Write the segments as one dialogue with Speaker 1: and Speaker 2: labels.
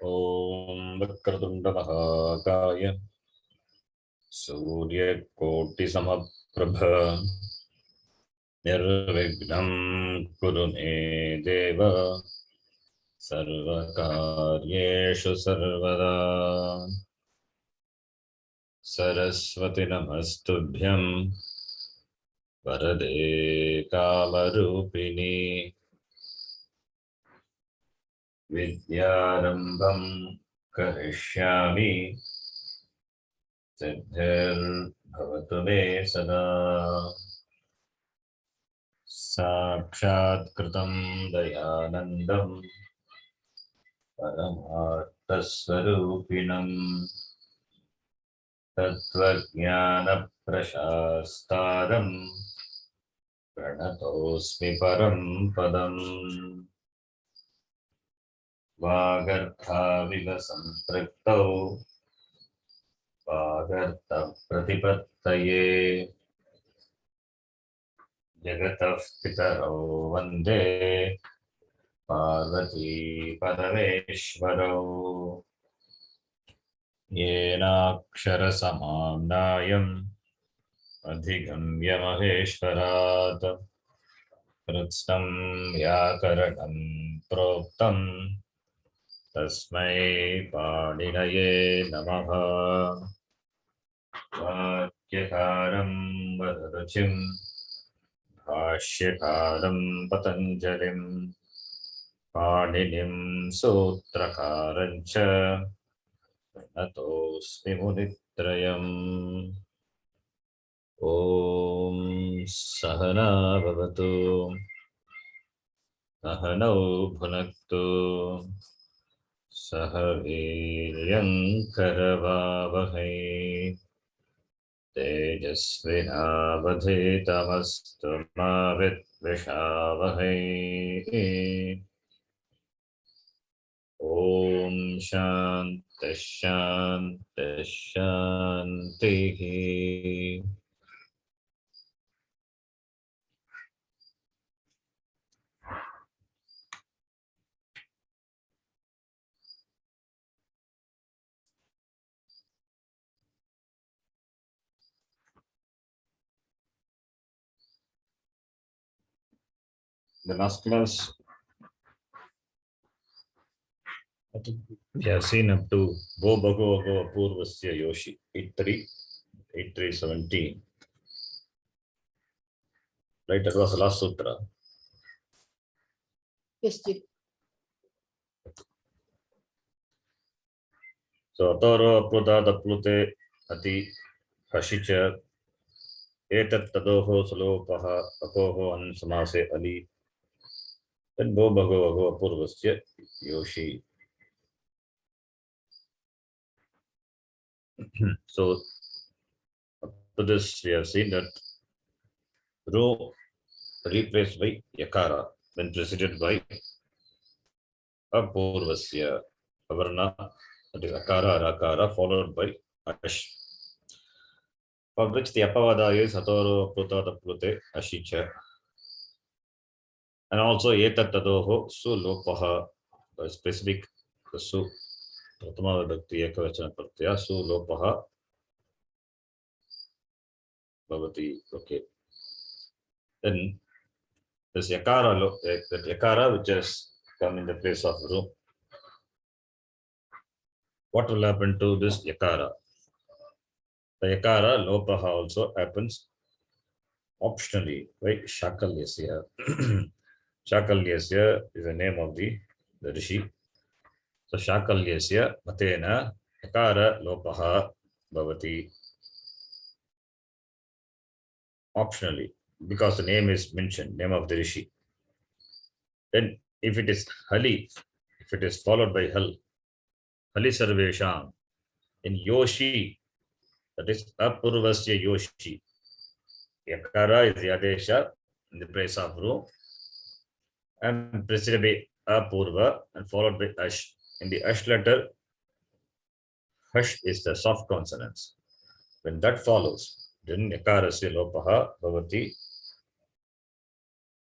Speaker 1: ॐ वक्रतुण्डमहाकाय सूर्यकोटिसमप्रभ निर्विघ्नं कुरु मे देव सर्वकार्येषु सर्वदा। सरस्वती नमस्तुभ्यं वरदे कामरूपिणी विद्यारम्भं करिष्यामि सिद्धिर्भवतु मे सदा। साक्षात्कृतं दयानन्दं परमार्थस्वरूपिणं तत्त्वज्ञानप्रशास्तारं प्रणतोऽस्मि परं पदम्। वागर्थाविव सम्पृक्तौ वागर्थप्रतिपत्तये जगतः पितरौ वन्दे पार्वती परमेश्वरौ। येनाक्षरसमाम्नायम् अधिगम्य महेश्वरात् कृत्स्नं व्याकरणं प्रोक्तं तस्मै पाणिनये नमः। वाक्यकारं वदरुचिं भाष्यकारं पतञ्जलिं पाणिनिं सूत्रकारं च प्रणतोऽस्मि मुनित्रयम्। ॐ सहना भवतु सहनौ भुनक्तु सह वीर्यं करवावहै तेजस्विनावधीतमस्तु मा विद्विषावहै। ॐ शान्तिः शान्तिः शान्तिः। The last class, I think we have seen up to Bo Bhagavago Apurvasya Yoshi 8.3.17. Right, that was the last sutra.
Speaker 2: Yes, Ji.
Speaker 1: So Ataro Apluta Ati Hashicha Etat Tadoho Salopaha Apoho and Samase Ali. Then Bo Bhagavago Apurvasya Yoshi. So up to this we have seen that Ro replaced by Yakara, then preceded by Apurvasya Avarna, that is Akara or Akara, followed by Ash, for which the Apavada is Hatoro Pluta Plute Ashicha, and also Etat Tadoho Su Lopaha, specific Su Pratama Vibhakti Ekavachana Pratyaya Su Lopaha Bhavati. Okay. Then this Yakara, that Yakara which has come in the place of Ru. What will happen to this Yakara? The Yakara Lopaha also happens optionally by Shakalyasya. Shakalyasya is the name of the Rishi. So Shakalyasya Matena Yakara Lopaha Bhavati optionally, because the name is mentioned, name of the Rishi. Then if it is Hali, if it is followed by Hal, Hali Sarvesham, in Yoshi, that is Apurvasya Yoshi. Yakara is Yadesha in the place of Ru, and preceded by Apurva and followed by Ash. In the Ash letter, Hash is the soft consonants. When that follows, then Yakarasya Lopaha Bhavati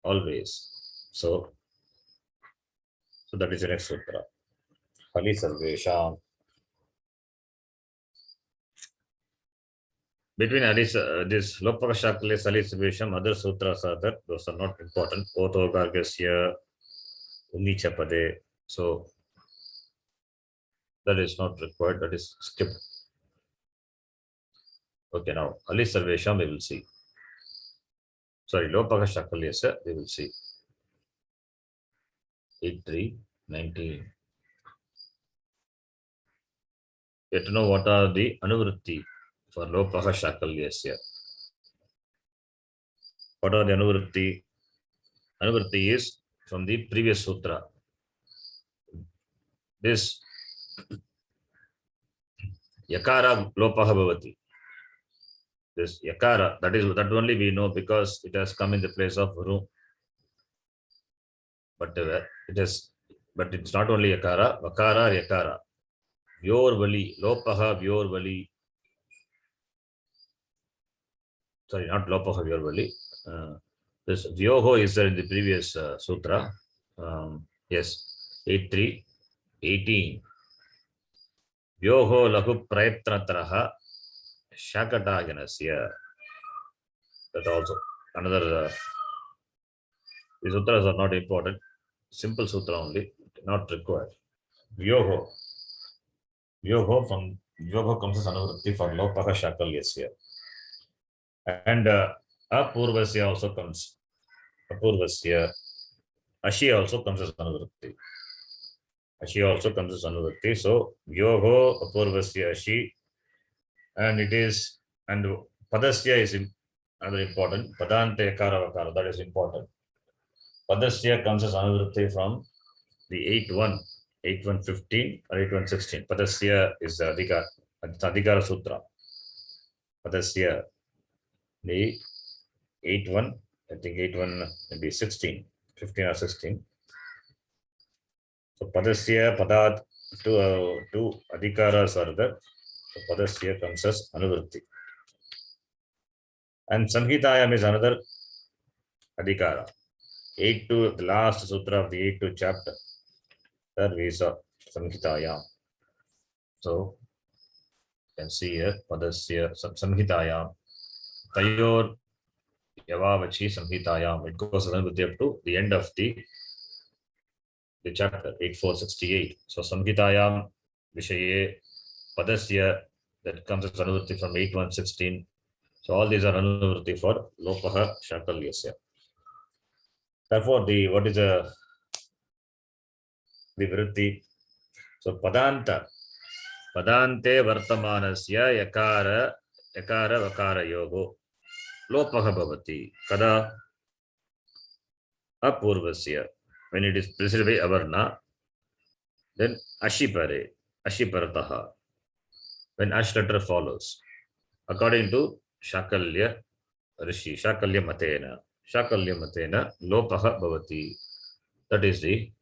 Speaker 1: always. So that is the next sutra. Hali Sarvesham. Between this Lopaka Shakalya, Hali Sarvesham, other sutras are there. Those are not important. Otho Gargasya, Unichapade. So that is not required. That is skipped. Okay, now Hali Sarvesham we will see. Sorry, Lopaka Shakalya, we will see. 8319. You have to know what are the Anuvritti for Lopaha Shakalyasya. What are the Anuvritti? Anuvritti is from the previous sutra. This Yakara Lopaha Bhavati. This Yakara, that only we know because it has come in the place of Ru. But it's not only Yakara, Vakara, Yakara. Vyorvali, Lopaha Vyorvali. Sorry, not Lopaha Vyorvali. This Vyoho is there in the previous sutra. Yes, 8318. Vyoho lahu prayatnataraha shakataganasya. That also another. The sutras are not important. Simple sutra only, not required. Vyoho. Vyoho from Vyoho comes as anuvritti for Lopaha Shakalyasya. And Apurvasya also comes. Apurvasya. Ashi also comes as anuvritti. Ashi also comes as anuvritti. So Vyoho, Apurvasya, Ashi. And it is, and Padasya is another important. Padante Yakara Vakara, that is important. Padasya comes as anuvritti from the 8-1, 8-1-15 or 8-1-16. Padasya is the Adhikara Sutra. Padasya, the 8-1, I think 8-1 maybe 16, 15 or 16. So Padasya, Padat, two Adhikaras are there. So Padasya comes as anuvritti. And Samhitayam is another Adhikara. 8-2, the last sutra of the 8-2 chapter. There we saw Samhitayam. So you can see here Padasya Samhitayam. Tayor Yavavachi Samhitayam. It goes on with up to the end of the chapter 8-4-68. So Samhitayam Vishaye Padasya, that comes as anuvritti from 8-1-16. So all these are anuvritti for Lopaha Shakalyasya. Therefore, what is the vritti? So Padante Vartamanasya Yakara Vakara Yogo Lopaha Bhavati. Kada Apurvasya. When it is preceded by Avarna, then Ashipare, Ashiparataha. When Ash letter follows, according to Shakalya Rishi, Shakalya Matena, Lopaha Bhavati. That is the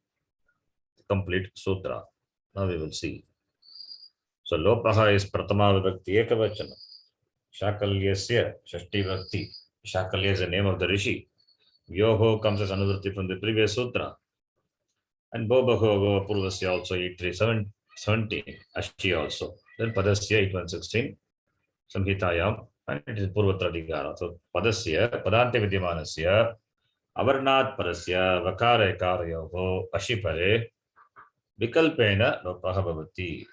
Speaker 1: complete sutra. Now we will see. So Lopaha is Pratama Vibhakti Ekavachana. Shakalyasya Shashti Vibhakti. Shakalya is the name of the Rishi. Vyoho comes as anuvritti from the previous sutra. And Bobaho Purvasya also 8-3-17. Ashi also. Then Padasya 8-1-16. Samhitayam. And it is Purvatradhikara. So Padasya, Padante Vidyamanasya, Avarnat Parasya, Vakara Ekarayoho, Ashipare, Vikalpena, Lopaha Bhavati.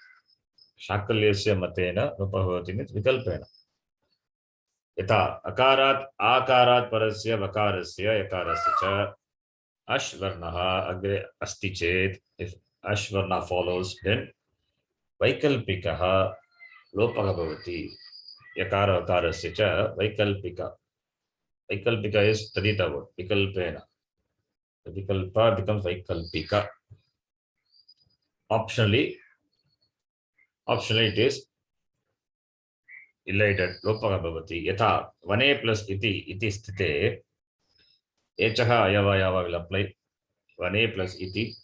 Speaker 1: Shakalyasya Matena, Lopaha Bhavati means Vikalpena. Yatha Akarat, Akarat Parasya, Vakarasya, Yakarasya cha, Ashvarnaha agre asti chet. If Ashvarna follows, then Vaikalpikaha Lopaha Bhavati. Yakara Vakarasya cha, Vaikalpika. Vaikalpika is Tadita word, Vikalpena. The Vikalpa becomes Vaikalpika. Optionally it is elated Lopaha Bhavati. Yatha Vane plus iti sthite. Echaha Ayava will apply. Vane plus iti.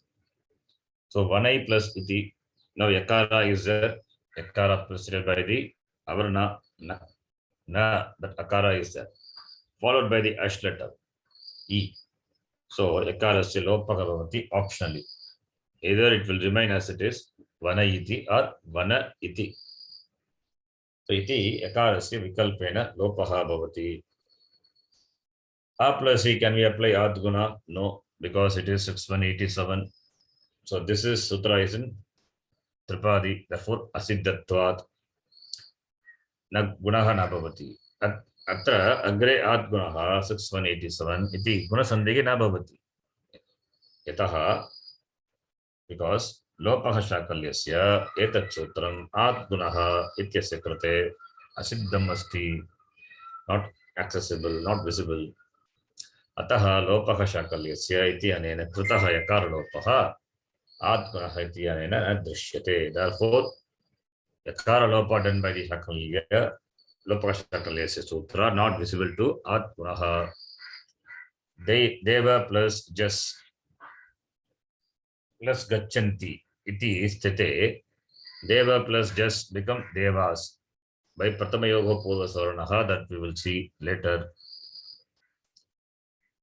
Speaker 1: So Vanai plus iti. Now Yakara is there. Yakara preceded by the Avarna na. That Akara is there. Followed by the Ash letter. E. So Yakara is still Lopaha Bhavati optionally. Either it will remain as it is, vana iti or vana iti. So iti yakarasya vikalpena lopaha bhavati. A plus E, can we apply adguna? No, because it is 6187. So this is sutra is in Tripadi, therefore asiddhatvat na gunaha na bhavati. Atra agre adgunaha 6187 iti gunasandhihi na bhavati. Yataha, because लोपः शाकल्यस्य एतत् सूत्रम् आद्गुणः इत्यस्य कृते असिद्धम् अस्ति, not accessible, not visible. अतः लोपः शाकल्यस्य इति अनेन कृतः यकारलोपः आद्गुणः इति अनेन न दृश्यते. Therefore, yakaralopa done by the shakalya, लोपः शाकल्यस्य सूत्र not visible to आद्गुणः. Deva plus jas plus gachanti iti sthite. Deva plus just become devas by pratama yoga purva savarnaha, that we will see later.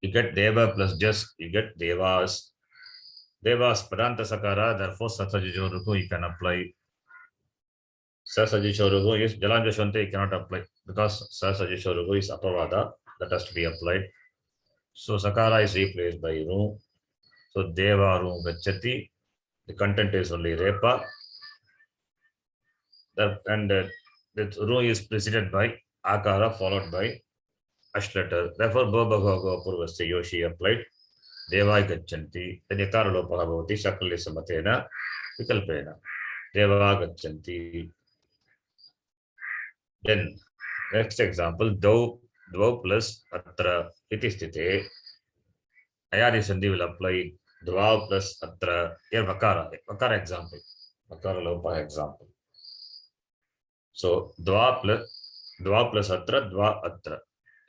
Speaker 1: You get deva plus just, you get devas. Devas padanta sakara, therefore sasajichorugu you can apply. Sasajichorugu is jalanjashante, you cannot apply because sasajichorugu is apavada, that has to be applied. So sakara is replaced by ru. So deva ru gachati, the content is only repa. And the ru is preceded by akara followed by ash letter. Therefore, bhavagho purvasya yoshi applied. Devai gachanti. Then yakara lopaha bhavati shakalya samatena vikalpena. Deva gachanti. Then next example, dvau plus atra iti sthite. Ayadi sandhi will apply. Dvau plus atra. Here vakara example. Vakara lopaha example. So dva plus atra, dva atra.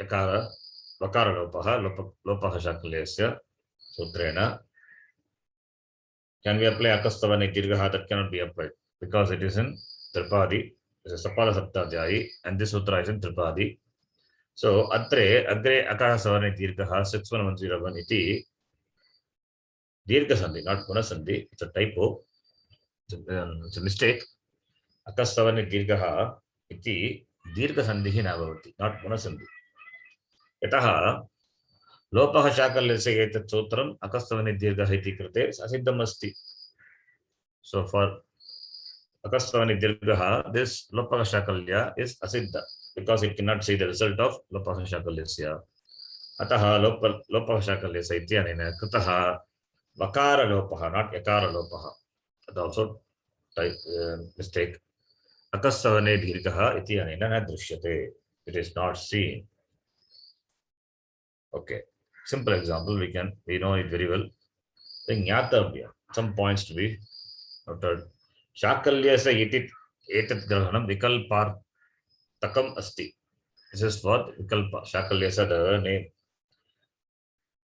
Speaker 1: Yakara, vakara lopaha shakalesya sutrena. Can we apply akastavane dirghaha? That cannot be applied because it is in Tripadi. It is a Sapala Saptadhyayi and this sutra is in Tripadi. So atre agre akastavane dirghaha 6101 iti dirgha sandhi, not guna sandhi. It's a typo. It's a mistake. Akastavane dirghaha iti dirgha sandhihi na bhavati, not guna sandhi. यतः लोपः शाकल्यस्य एतत् सूत्रम् अकस्तवने दीर्घः इति कृते असिद्धम् अस्ति. So for akasthavani dirghaha, this lopaka shakalya is asiddha because it cannot see the result of lopaka shakalyasya. Ataha lopaka shakalyasya ityanena kritaha vakara lopaha, not yakara lopaha. That also mistake. Akasthavane dirghaha ityanena na drishyate. It is not seen. Okay. Simple example, we know it very well. Then Nyatavya, some points to be noted. Shakalyasa etat grahanam vikalpartakam asti. This is for vikalpa. Shakalyasa, the name.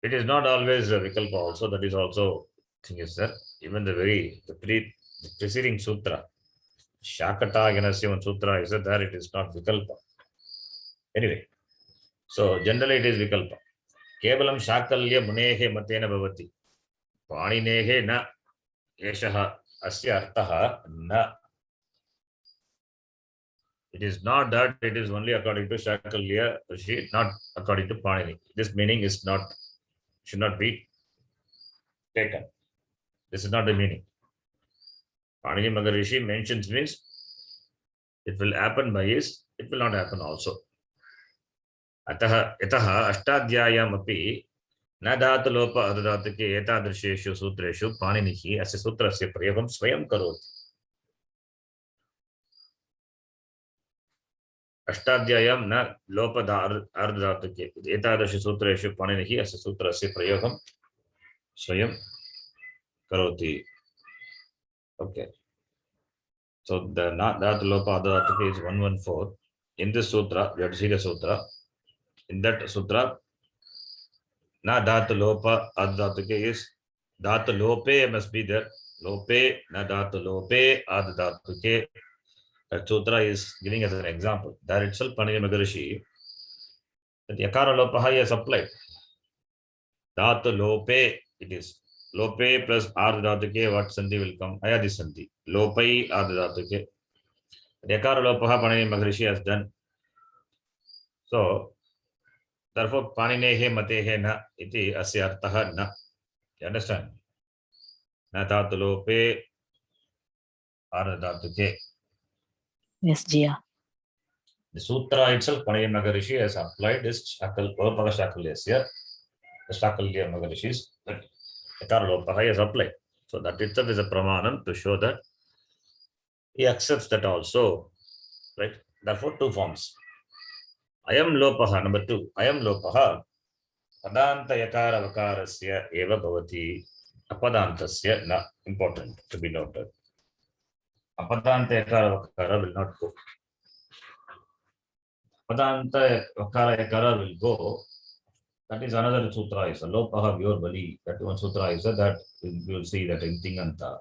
Speaker 1: It is not always a vikalpa also. That is also thing is there. Even the preceding sutra, Shakata Ganasya sutra is there. It is not vikalpa. Anyway, so generally it is vikalpa. Kevalam shakalya munehe matena bhavati. Paninehe na eshaha asya artaha na. It is not that it is only according to Shakalya Rishi, not according to Panini. This meaning is not, should not be taken. This is not the meaning. Panini Maharishi mentions means it will happen by his, it will not happen also. Ataha yataha ashtadhyayam api na dhatu lopa adadatuke etadrisheshu sutreshu paninihi asya sutrasya prayogam swayam karoti. Ashtadhyayam na lopa ardhatuke etadrish sutreshu paninihi asya sutrasya prayogam swayam karoti. Okay. So the dhatu lopa adadatuke is 114. In this sutra, we have to see the sutra. In that sutra, na dhatu lopa adhatuke is dhatu lope must be there. Lope, na dhatu lope adhatuke. That sutra is giving as an example. There itself, Panini Maharishi, that yakara lopaha is applied. Dhatu lope, it is. Lope plus ardhatuke, what sandhi will come? Ayadi sandhi. Lopai ardhatuke. Yakara lopaha Panini Maharishi has done. So, therefore, Paninehe matehe na iti asya arthaha na. You understand? Na dhatu lope ardhatuke.
Speaker 2: Yes, Jia.
Speaker 1: The sutra itself, Panini Maharishi has applied this lopaha shakulyasya. The shakulya Maharishis, that Yakara lopaha has applied. So, that itself is a pramanam to show that he accepts that also. Right? Therefore, two forms. Ayam lopaha, number 2. Ayam lopaha padanta yakara vakarasya eva bhavati apadantasya na. Important to be noted. Apadanta yakara vakara will not go. Padanta vakara yakara will go. That is another sutra. Is a lopaha vyor bali. That one sutra is that you will see that in Tinganta.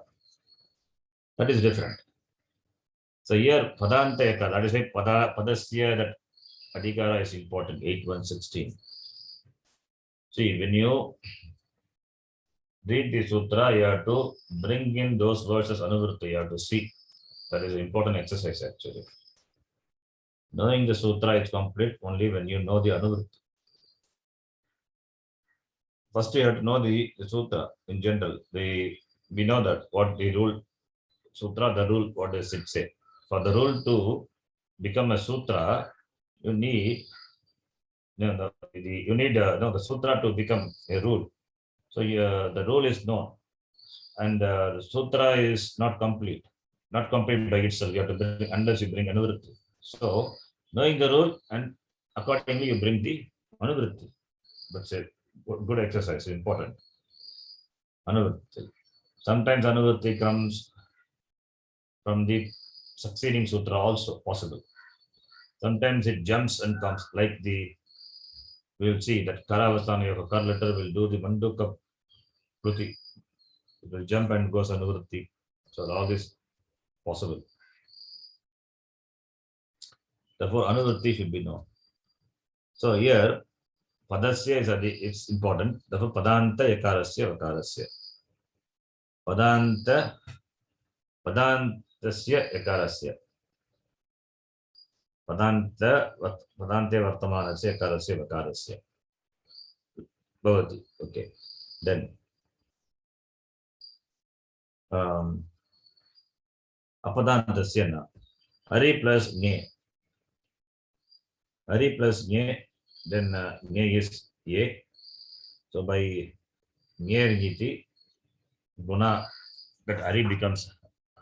Speaker 1: That is different. So here padanta yakara, that is why padasya, that adhikara is important. 8.1.16. See, when you read the sutra, you have to bring in those words as anuvritti. You have to see. That is an important exercise actually. Knowing the sutra is complete only when you know the anuvritti. First, you have to know the sutra in general. We know that what the rule, sutra, the rule, what does it say? For the rule to become a sutra, you need the sutra to become a rule. So the rule is known, and the sutra is not complete by itself. You have to bring, unless you bring anuvritti. So knowing the rule and accordingly you bring the anuvritti. That's a good exercise, important. Anuvritti. Sometimes anuvritti comes from the succeeding sutra also possible. Sometimes it jumps and comes, like we will see that Karavastana Yoga, Kar letter will do the Manduka Kruti. It will jump and goes anuvritti. So all this possible. Therefore, anuvritti should be known. So here, padasya is it's important. Therefore, padanta yakarasya vakarasya. Padantasya yakarasya. Padante vartamanasya yakarasya vakarasya. Bhavati. Okay. Then, apadantasya na. Hari plus nye. Hari plus nye. Then nye is ye. So by nye niti, guna, that hari becomes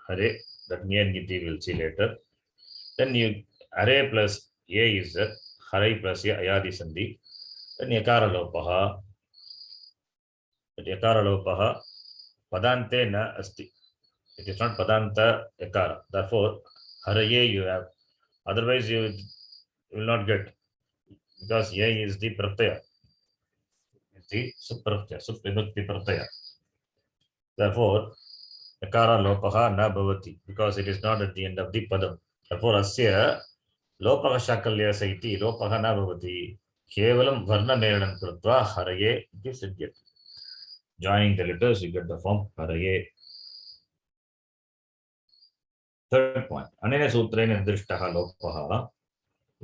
Speaker 1: hare. That nye niti we'll see later. Then you hare plus ye is hare plus ye ayadi sandhi. Then yakara lopaha. That yakara lopaha padante na asti. It is not padanta yakara. Therefore, haraye you have. Otherwise, you will not get, because ye is the pratyaya. The supratyaya, supvibhakti pratyaya. Therefore, yakara lopaha na bhavati, because it is not at the end of the padam. Therefore, asya lopaha shakalya saiti lopaha na bhavati. Kevalam varna meranam krutva haraye iti siddhyati. Joining the letters, you get the form haraye. Third point, anena sutrena nirishtaha lopaha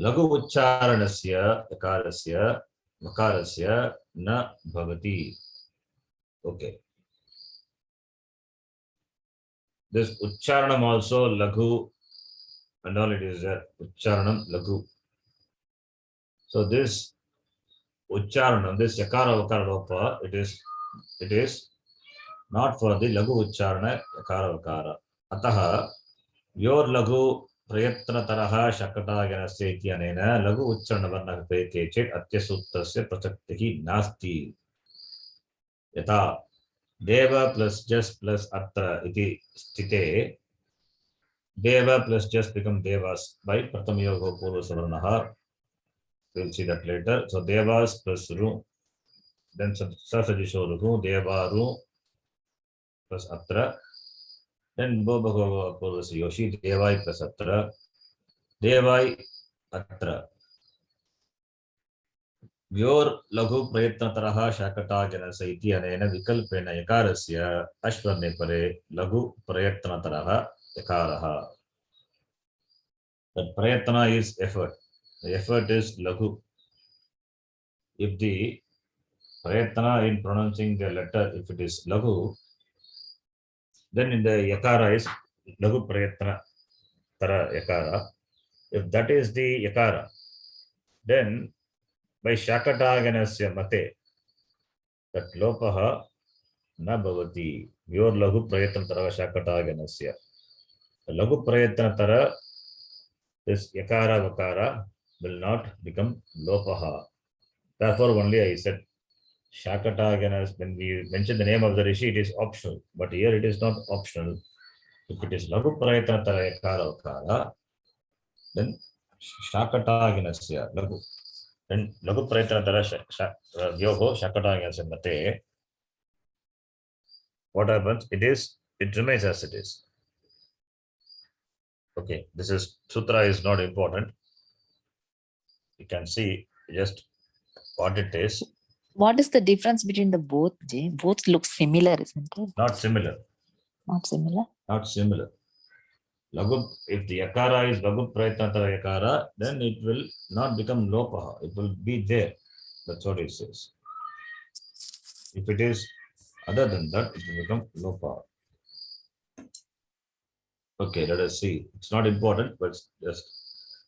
Speaker 1: lagu uccharanasya yakarasya makarasya na bhavati. Okay. This uccharanam also laghu and all, it is there. Uccharanam laghu. So this uccharanam, this yakara vakara lopa, it is not for the laghu uccharana yakara vakara. Ataha your laghu prayatna taraha shakata ganasya ityanena laghu uccharana varna kriyate chet atya sutrasya prasaktihi nasti. Yata deva plus just plus atra iti sthite. Deva plus just become devas by pratham yoga purva savarnaha. We'll see that later. So devas plus ru, then sasajisho ru, deva ru plus atra, then bhava purva yoshi, devai plus atra, devai atra. व्योर् लघु प्रयत्नतरः शाकटागनस्य इति अनेन विकल्पेन यकारस्य अश्वर्णे परे लघु प्रयत्नतरः यकारः. That prayatna is effort. The effort is laghu. If the prayatna in pronouncing the letter, if it is laghu, then in the yakara is laghu prayatna tara yakara. If that is the yakara, then by shakataganasya mate, that lopaha na bhavati. Your laghu prayatna tara shakataganasya. The laghu prayatna tara, this yakara vakara will not become lopaha. Therefore only I said Shakataganas, when we mention the name of the rishi, it is optional. But here it is not optional. If it is Lagu Prayatna Tarayakara Vakara, then Shakataganasya Lagu. Then Lagu Prayatna Tara Yoho Shakataganasya Mate. What happens? It remains as it is. Okay, this is Sutra is not important. You can see just what it is.
Speaker 2: What is the difference between the both, Jay? Both look similar, isn't it?
Speaker 1: Not similar.
Speaker 2: Not similar.
Speaker 1: Not similar. Lagu, if the yakara is Lagu Prayatnatara yakara, then it will not become lopaha. It will be there. That's what it says. If it is other than that, it will become lopaha. Okay, let us see. It's not important, but just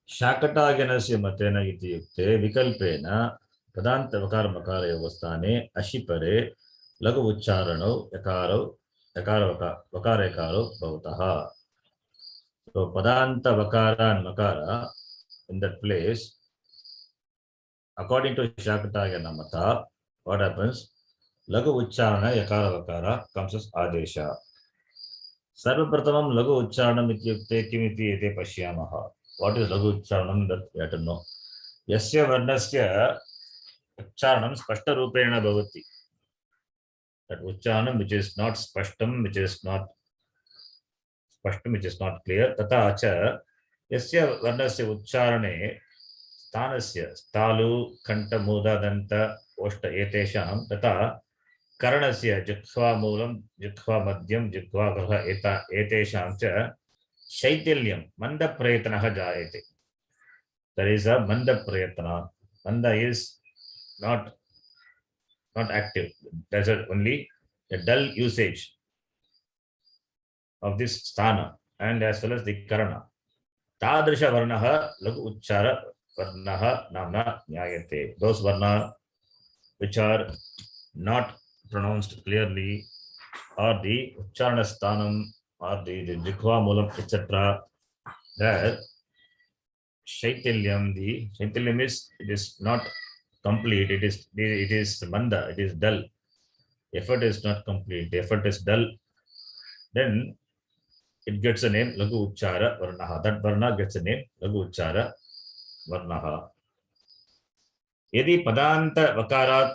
Speaker 1: Shakataganasya matena iti yukte vikalpena padanta vakara makara yavastane ashipare lagu ucharano yakaro vakara yakaro bhavataha. So padanta vakara and makara in that place, according to Shakatagana mata, what happens? Lagu ucharana yakara vakara comes as adesha. Sarvapratamam lagu ucharanam ityukte kimiti ete pashyamaha. What is lagu ucharanam? That we have to know. Yasya varnasya ucharanam spashta rupena bhavati. That ucharanam which is not spashtam, which is not clear. Tata acha yasya varnasya ucharane स्थानस्य स्थालु कंठ मूदा दंत ओष्ठ एतेषां तथा करणस्य जिह्वा मूलं जिह्वा मध्यम जिह्वा गृह एतेषां च शैथिल्यं मंद प्रयत्नः जायते. There is a manda prayatna. Manda is not active. There's only a dull usage of this sthana and as well as the karana. Tadrisha varnaha lagu uchchara varnaha namna nyayate. Those varna which are not pronounced clearly or the uchcharana sthanam or the jikhva moolam etc. That shaitilyam, the shaitilyam is, it is not complete, it is manda, it is dull. Effort is not complete, the effort is dull, then it gets a name lagu uchchara varnaha. That varna gets a name lagu uchchara varnaha. Yadi padanta vakarat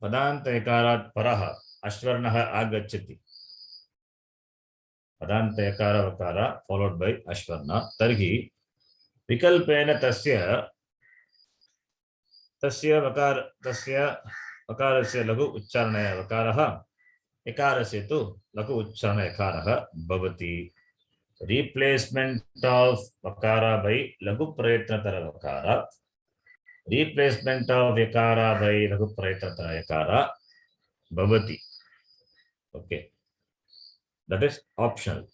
Speaker 1: padanta yakarat paraha ashvarnaha agacchati. Padanta yakara vakara followed by ashvarna. Tarhi vikalpena tasya vakarasya lagu uchcharanaya vakaraha yakarasya tu lagu uchcharana yakaraha bhavati. Replacement of vakara by lagu prayatnatara vakara, replacement of yakara by lagu prayatnatara yakara bhavati. Okay, that is optional.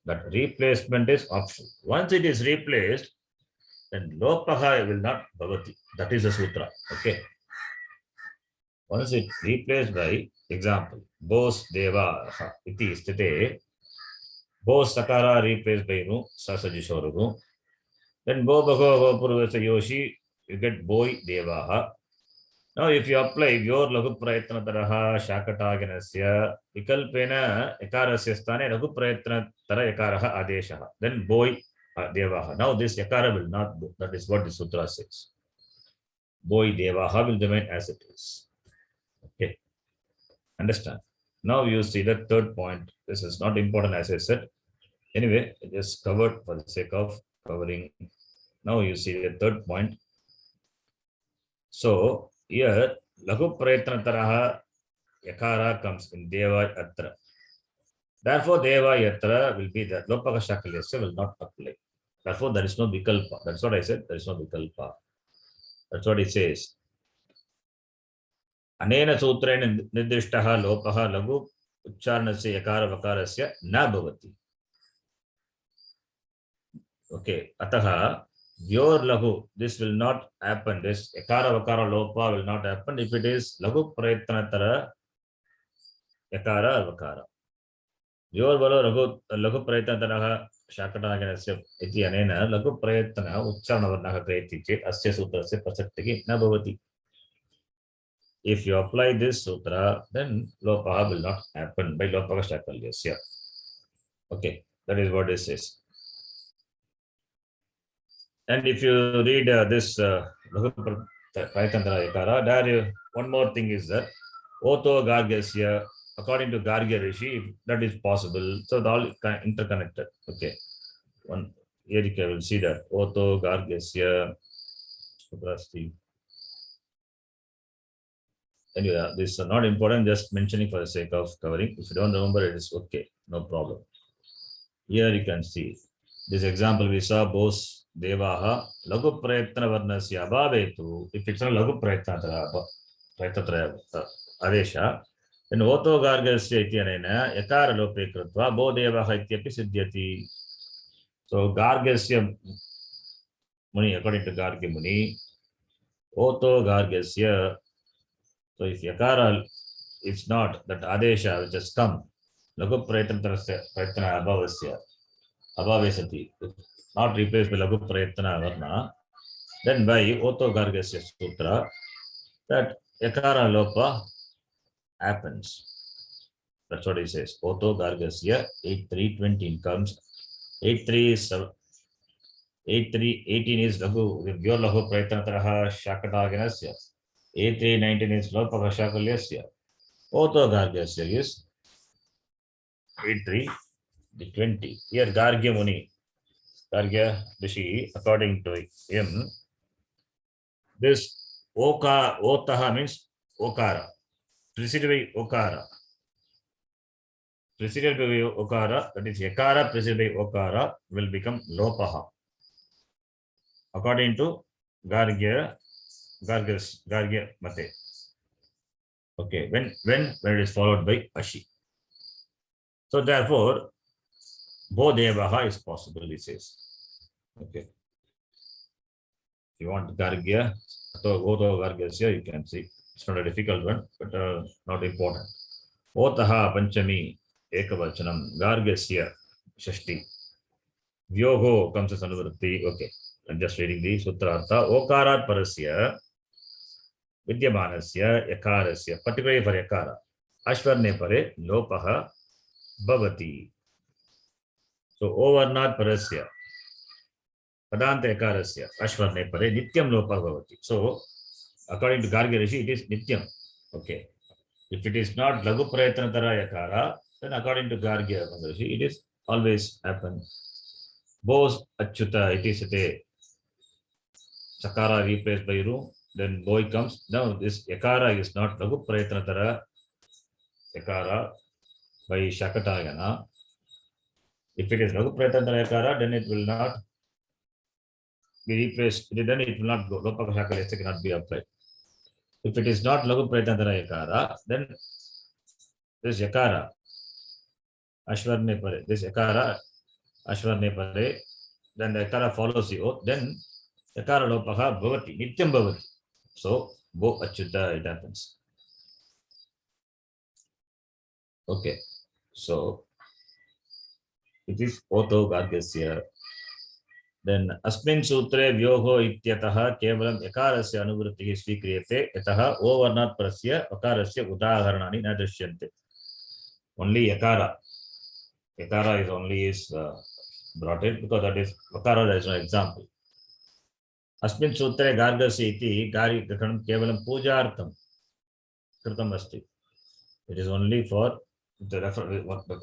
Speaker 1: That replacement is optional. Once it is replaced, then lopaha will not bhavati. That is the sutra. Okay. Once it replaced by, example, Bose Deva iti sthite, Bose sakara replaced by nu sasajishorugu. Then Bo Bhago Bo Purvasa Yoshi, you get boy Devaha. Now if you apply your lagu prayatna taraha shakataganasya vikalpena yakarasya sthane lagu prayatna tara yakaraha adeshaha. Then boy Devaha. Now this yakara will not go. That is what the sutra says. Boy Devaha will remain as it is. Okay. Understand? Now you see the third point. This is not important as I said. Anyway, it is covered for the sake of covering. Now you see the third point. So here lagu prayatnataraha yakara comes in deva yatra. Therefore, deva yatra will be the lopaka shakalyasya will not apply. Therefore, there is no vikalpa. That's what I said. There is no vikalpa. That's what it says. अनेन सूत्रेण निर्दिष्टः लोपः लघु उच्चारणस्य यकार वकारस्य न भवति. Okay, अतः your लघु, this will not happen. This yakara vakara lopa will not happen if it is लघु प्रयत्नतर yakara vakara. your बलो लघु प्रयत्नतरः शाकटागणस्य इति अनेन लघु प्रयत्नः उच्चारणवर्णः क्रियते चेत् अस्य सूत्रस्य प्रसक्तिः न भवति. If you apply this sutra, then lopaha will not happen by lopaka shakalyasya. Okay, that is what it says. And if you read this Prayatantara Yakara, there one more thing is that Oto Gargasya, according to Gargya Rishi, that is possible. So they all interconnected. Okay. One here you will see that Oto Gargasya. Anyway, this is not important, just mentioning for the sake of covering. If you don't remember, it is okay, no problem. Here you can see this example we saw Bose Devaha Lagu Prayatna Varnasya Abhavetu. If it's not Lagu Prayatna Adesha, then Oto Gargasya Ityanena Yakara Lope Krutva Bo Devaha Ityapi Siddhyati. So Gargasya Muni, according to Gargya Muni, Oto Gargasya. So if yakara is not that adesha which has come, lagu prayatna abhavasya, abhavesati, not replaced by lagu prayatna varna, then by oto gargasya sutra, that yakara lopa happens. That's what he says. Oto gargasya 8.3.20 comes. 8.3 is 8.3.18 is lagu, your lagu prayatna taraha shakataganasya. 8.3.19 is lopaka shakalyasya. Oto gargasya is 8.3.20. Here Gargya Muni, Gargya Rishi, according to him, this otaha means okara, preceded by okara. Preceded by okara, that is yakara preceded by okara, will become lopaha. According to Gargya Mate. Okay, when it is followed by Ashi. So therefore, Bo Devaha is possible, he says. Okay. If you want Gargya, Oto Gargasya, you can see. It's not a difficult one, but not important. Otaha Panchami Ekavachanam Gargasya Shashti. Vyoho comes as Anuvrutti. Okay. I'm just reading the Sutrartha. Okarat Parasya Vidyamanasya Yakarasya, particularly for Yakara. Ashvarne Pare Lopaha Bhavati. So Overnath Parasya Padanta Yakarasya Ashvarne Pare Nityam Lopaha Bhavati. So according to Gargya Rishi, it is Nityam. Okay. If it is not Lagu Prayatnatara Yakara, then according to Gargya Rishi, it is always happen. Bose Achyuta it is a Sakara replaced by Ru, then boy comes. Now this yakara is not Lagu Prayatnatara yakara by Shakatagana. If it is Lagu Prayatnatara yakara, then it will not be replaced, then it will not go. Lopaka Shakalyasya cannot be applied. If it is not Lagu Prayatnatara yakara, then this yakara Ashvarne Pare, this yakara Ashvarne Pare, then the yakara follows the oath, then yakara Lopaha Bhavati, Nityam Bhavati. So, Bo Achyuta, it happens. Okay. So, it is Oto Gargasya. Then, Asmin Sutre Vyoho Ityataha Kevalam Yakarasya Anuvrutti Svikriyate Yataha Overnath Prasya Yakarasya Udaharanani na Drishyante. Only Yakara. Yakara is only brought in because that is Yakara, there is no example. Asmin Sutre Gargasya iti Gari Gakranam Kevalam Pujartham Kritam Asti. It is only for the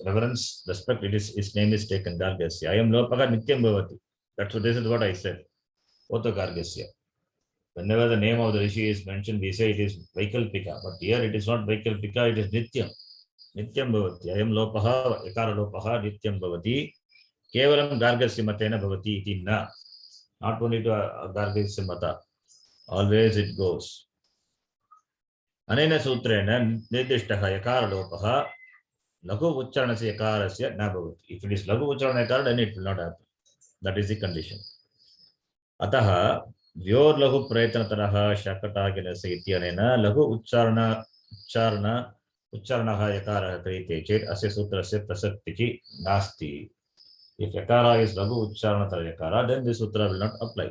Speaker 1: reverence, respect. It is his name is taken Gargasya. I am Lopaka Nityam Bhavati. That's what this is what I said. Oto Gargasya. Whenever the name of the rishi is mentioned, we say it is Vaikalpika, but here it is not Vaikalpika, it is Nityam. Nityam bhavati. Ayam lopaha, ekara lopaha, Nityam bhavati. Kevalam Gargasya matena bhavati iti na. Not only to Gargasya mata, always it goes. Anena sutrena nirdishtah ekara lopaha, lagu uchcharanasya ekarasya na bhavati. If it is lagu uchcharana ekara, then it will not happen. That is the condition. अतः व्योर लघु प्रयत्नतरः शकटागिनस्य इत्यनेन लघु उच्चारणः यकारः क्रियते चेत् अस्य सूत्रस्य प्रसक्तिः नास्ति. If yakara is लघु उच्चारणतर yakara, then this sutra will not apply.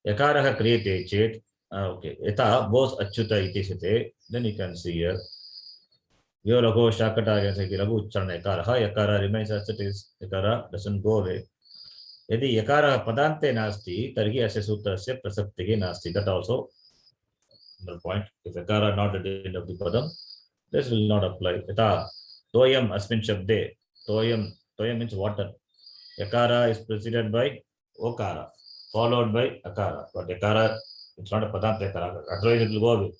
Speaker 1: यकारः क्रियते चेत् okay, यथा बोस अच्युत इति स्थिते, then you can see here व्यो लघु शकटागिनस्य लघु उच्चारण yakara remains as it is. Yakara doesn't go away. यदि यकारः पदान्ते नास्ति तर्हि अस्य सूत्रस्य प्रसक्तिः नास्ति. That also the point. If yakara not at the end of the padam, this will not apply. यथा toyam अस्मिन् शब्दे, toyam means water. Yakara is preceded by okara, followed by akara. But yakara, it's not a padanta yakara. Otherwise it will go away.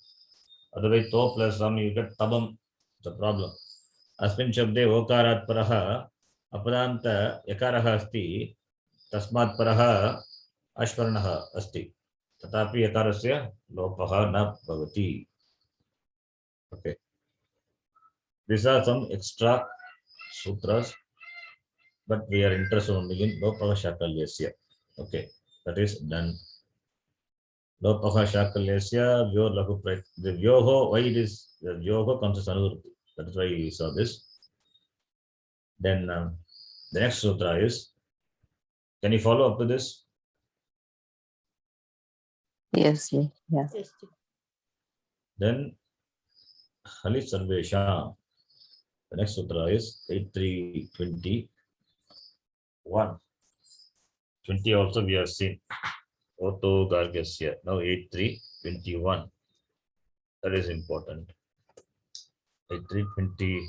Speaker 1: Otherwise to plus ram, you get tabam. It's a problem. अस्मिन् शब्दे ओकारात् परः अपदान्त यकारः अस्ति. तस्मात् परः अश्वर्णः अस्ति, तथापि यकारस्य लोपः न भवति. Okay, these are some extra sutras, but we are interested only in lopah shakalyasya. Okay, that is done. Lopah shakalyasya vyo lahu prat. The vyoho, why it is the vyoho comes as anurti. That is why we saw this. Then the next sutra is. Can you follow up to this?
Speaker 2: Yes, yeah.
Speaker 3: Yes.
Speaker 1: Then Hali Sarvesham. The next sutra is 8321. 20 also we have seen. Oto Gargasya. Now 8321. That is important. 8320.